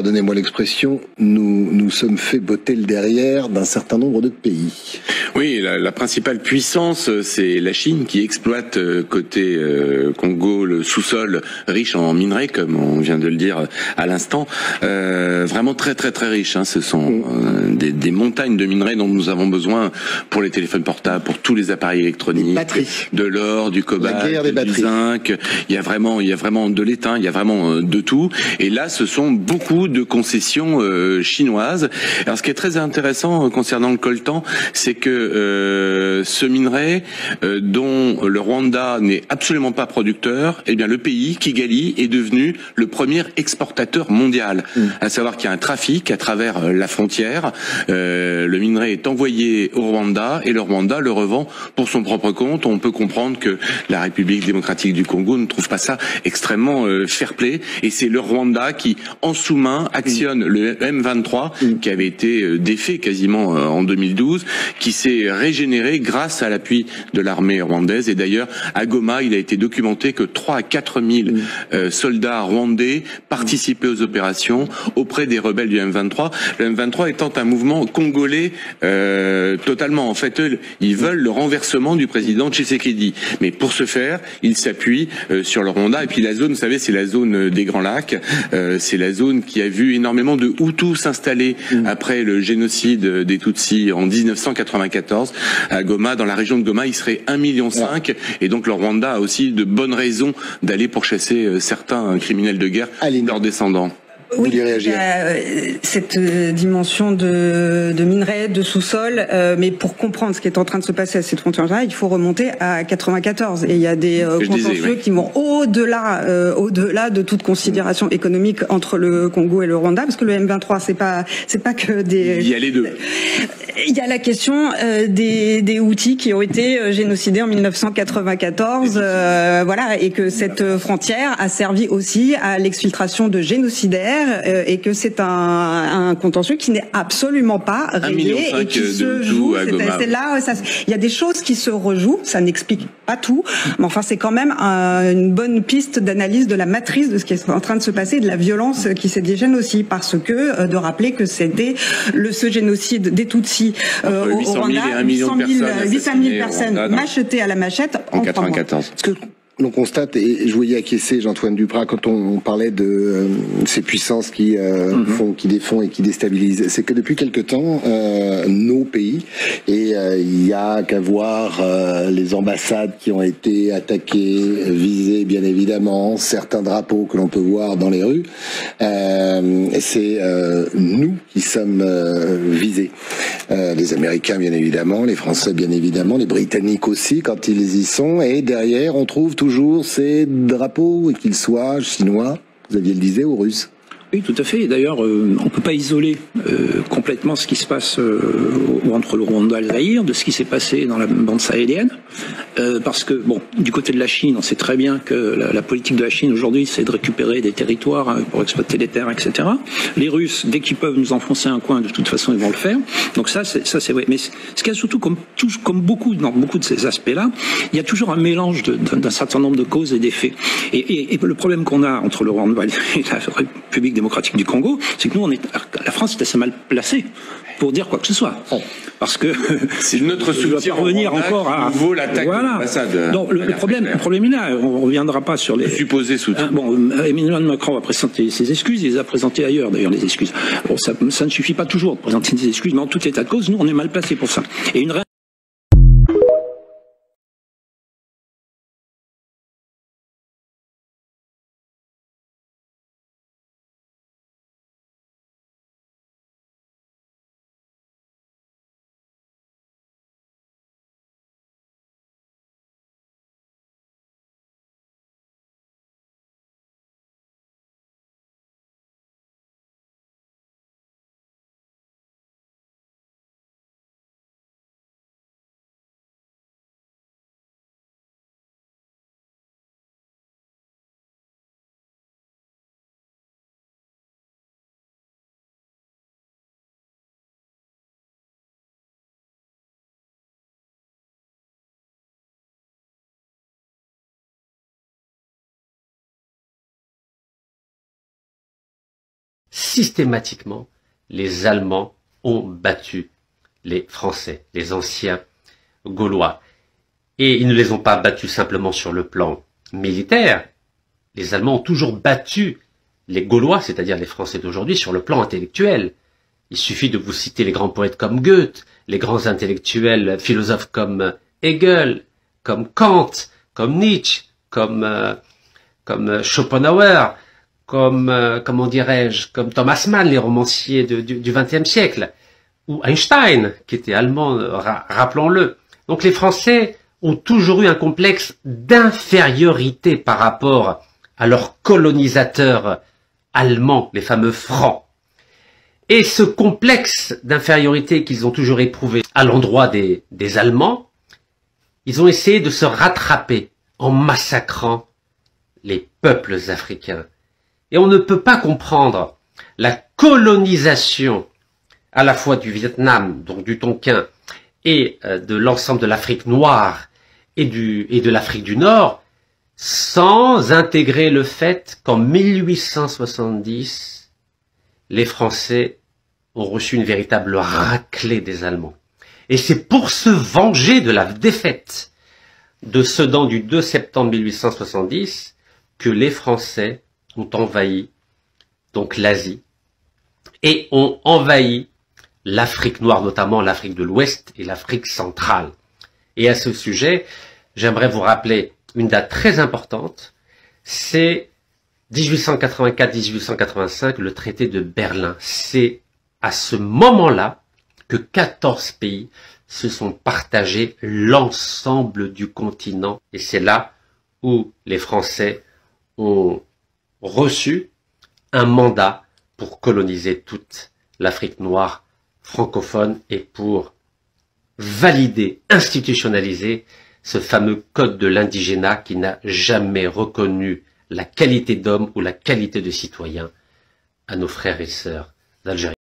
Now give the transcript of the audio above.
pardonnez-moi l'expression, nous sommes fait botter le derrière d'un certain nombre de pays. Oui, la principale puissance, c'est la Chine qui exploite côté Congo le sous-sol riche en minerais, comme on vient de le dire à l'instant. Vraiment très très très riche. Hein. Ce sont des montagnes de minerais dont nous avons besoin pour les téléphones portables, pour tous les appareils électroniques, de l'or, du cobalt, du zinc. Il y a vraiment de l'étain, il y a vraiment de tout. Et là, ce sont beaucoup de concessions chinoises. Alors, ce qui est très intéressant concernant le coltan, c'est que ce minerai dont le Rwanda n'est absolument pas producteur, eh bien le pays, Kigali, est devenu le premier exportateur mondial. À savoir qu'il y a un trafic à travers la frontière. Le minerai est envoyé au Rwanda et le Rwanda le revend pour son propre compte. On peut comprendre que la République démocratique du Congo ne trouve pas ça extrêmement fair-play. Et c'est le Rwanda qui, en sous-main, actionne le M23 qui avait été défait quasiment en 2012, qui s'est régénéré grâce à l'appui de l'armée rwandaise. Et d'ailleurs, à Goma, il a été documenté que 3 à 4 000 soldats rwandais participaient aux opérations auprès des rebelles du M23. Le M23 étant un mouvement congolais totalement. En fait, eux, ils veulent le renversement du président Tshisekedi. Mais pour ce faire, ils s'appuient sur le Rwanda. Et puis la zone, vous savez, c'est la zone des Grands Lacs. C'est la zone qui a vu énormément de Hutus s'installer après le génocide des Tutsis en 1994. À Goma, dans la région de Goma, il serait 1,5 million. Et donc le Rwanda a aussi de bonnes raisons d'aller pourchasser certains criminels de guerre, leurs descendants. Oui, il y a cette dimension de minerais, de sous-sol, mais pour comprendre ce qui est en train de se passer à cette frontière-là, il faut remonter à 94. Et il y a des contentieux qui vont au-delà de toute considération économique entre le Congo et le Rwanda, parce que le M23, c'est pas que des... Il y a les deux. Il y a la question des Houthis qui ont été génocidés en 1994, voilà, et que cette frontière a servi aussi à l'exfiltration de génocidaires. Et que c'est un contentieux qui n'est absolument pas réglé et qui se joue. C'est là, il y a des choses qui se rejouent, ça n'explique pas tout, mais enfin c'est quand même une bonne piste d'analyse de la matrice de ce qui est en train de se passer, de la violence qui s'est déchaîne aussi, parce que de rappeler que c'était ce génocide des Tutsis au Rwanda, 800 000 personnes machetées à la machette en 94. L'on constate, et je voyais acquiescer Jean-Antoine Duprat quand on parlait de ces puissances qui qui défont et qui déstabilisent, c'est que depuis quelque temps, nos pays, et il y a qu'à voir les ambassades qui ont été attaquées, visées bien évidemment, certains drapeaux que l'on peut voir dans les rues, c'est nous qui sommes visés. Les Américains bien évidemment, les Français bien évidemment, les Britanniques aussi quand ils y sont, et derrière on trouve toujours ces drapeaux, qu'ils soient chinois, Xavier le disait, ou russes. Oui, tout à fait. D'ailleurs, on ne peut pas isoler complètement ce qui se passe entre le Rwanda et le Zaïre de ce qui s'est passé dans la bande sahélienne. Parce que, bon, du côté de la Chine, on sait très bien que la politique de la Chine aujourd'hui, c'est de récupérer des territoires pour exploiter les terres, etc. Les Russes, dès qu'ils peuvent nous enfoncer un coin, de toute façon, ils vont le faire. Donc ça, c'est vrai. Mais ce qu'il y a surtout, comme dans beaucoup de ces aspects-là, il y a toujours un mélange d'un certain nombre de causes et d'effets. Et le problème qu'on a entre le Rwanda et la République démocratique du Congo, c'est que nous, la France est assez mal placée pour dire quoi que ce soit. Parce que c'est notre soutien revenir encore à nouveau l'attaque de l'ambassade. Donc le problème est là. On ne reviendra pas sur les supposés soutiens. Bon, Emmanuel Macron va présenter ses excuses. Il les a présentées ailleurs, d'ailleurs, les excuses. Bon, ça ne suffit pas toujours de présenter des excuses, mais en tout état de cause, nous, on est mal placés pour ça. Et systématiquement, les Allemands ont battu les Français, les anciens Gaulois. Et ils ne les ont pas battus simplement sur le plan militaire. Les Allemands ont toujours battu les Gaulois, c'est-à-dire les Français d'aujourd'hui, sur le plan intellectuel. Il suffit de vous citer les grands poètes comme Goethe, les grands intellectuels, philosophes comme Hegel, comme Kant, comme Nietzsche, comme Schopenhauer, comme Thomas Mann, les romanciers du XXe siècle, ou Einstein, qui était allemand, rappelons-le. Donc les Français ont toujours eu un complexe d'infériorité par rapport à leurs colonisateurs allemands, les fameux Francs. Et ce complexe d'infériorité qu'ils ont toujours éprouvé à l'endroit des Allemands, ils ont essayé de se rattraper en massacrant les peuples africains. Et on ne peut pas comprendre la colonisation à la fois du Vietnam, donc du Tonkin, et de l'ensemble de l'Afrique noire et de l'Afrique du Nord, sans intégrer le fait qu'en 1870, les Français ont reçu une véritable raclée des Allemands. Et c'est pour se venger de la défaite de Sedan du 2 septembre 1870 que les Français ont envahi donc l'Asie et ont envahi l'Afrique noire, notamment l'Afrique de l'Ouest et l'Afrique centrale. Et à ce sujet, j'aimerais vous rappeler une date très importante, c'est 1884-1885, le traité de Berlin. C'est à ce moment-là que 14 pays se sont partagés l'ensemble du continent. Et c'est là où les Français ont reçu un mandat pour coloniser toute l'Afrique noire francophone et pour valider, institutionnaliser ce fameux code de l'indigénat qui n'a jamais reconnu la qualité d'homme ou la qualité de citoyen à nos frères et sœurs d'Algérie.